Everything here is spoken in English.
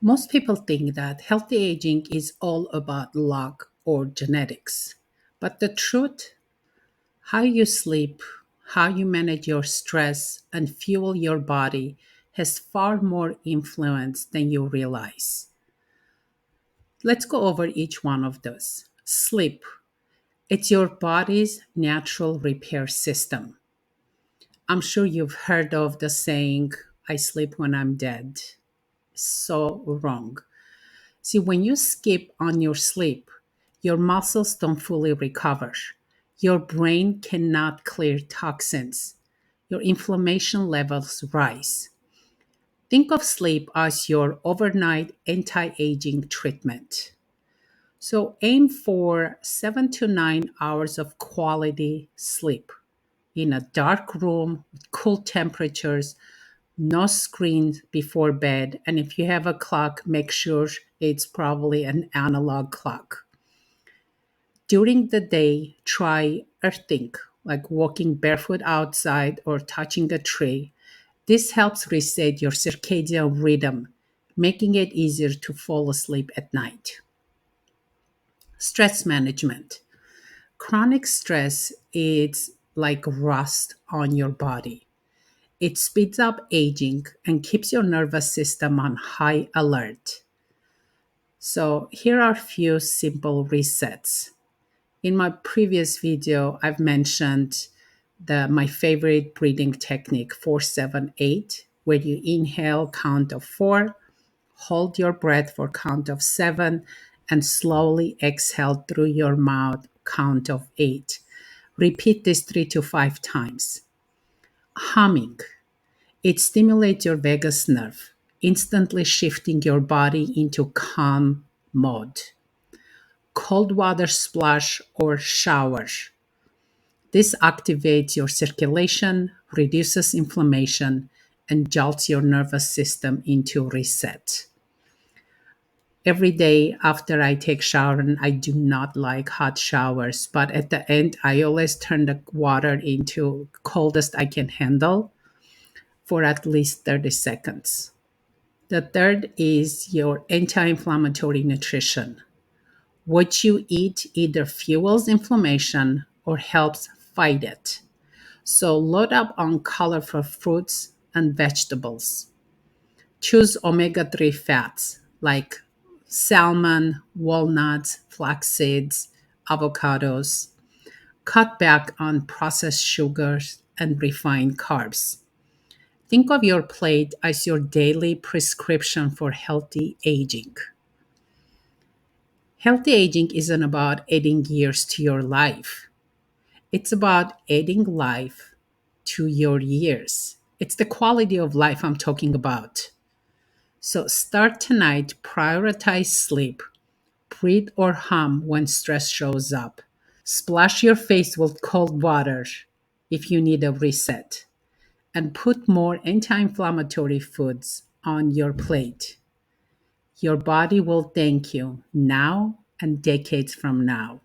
Most people think that healthy aging is all about luck or genetics. But the truth, how you sleep, how you manage your stress, and fuel your body has far more influence than you realize. Let's go over each one of those. Sleep. It's your body's natural repair system. I'm sure you've heard of the saying, I sleep when I'm dead. So wrong. See, when you skip on your sleep, your muscles don't fully recover. Your brain cannot clear toxins. Your inflammation levels rise. Think of sleep as your overnight anti aging treatment. So aim for 7 to 9 hours of quality sleep in a dark room with cool temperatures, no screens before bed. And if you have a clock, make sure it's probably an analog clock. During the day, try earthing, like walking barefoot outside or touching a tree. This helps reset your circadian rhythm, making it easier to fall asleep at night. Stress management. Chronic stress is like rust on your body. It speeds up aging and keeps your nervous system on high alert. So, here are a few simple resets. In my previous video, I've mentioned my favorite breathing technique 478, where you inhale count of 4, hold your breath for count of 7, and slowly exhale through your mouth count of 8. Repeat this 3 to 5 times. Humming. It stimulates your vagus nerve, instantly shifting your body into calm mode. Cold water splash or shower. This activates your circulation, reduces inflammation, and jolts your nervous system into reset. Every day after I take shower, and I do not like hot showers, but at the end I always turn the water into coldest I can handle for at least 30 seconds. The third is your anti-inflammatory nutrition. What you eat either fuels inflammation or helps fight it. So load up on colorful fruits and vegetables. Choose omega 3 fats like salmon, walnuts, flax seeds, avocados. Cut back on processed sugars and refined carbs. Think of your plate as your daily prescription for healthy aging. Healthy aging isn't about adding years to your life. It's about adding life to your years. It's the quality of life I'm talking about. So start tonight, prioritize sleep, breathe or hum when stress shows up. Splash your face with cold water if you need a reset, and put more anti inflammatory foods on your plate. Your body will thank you now and decades from now.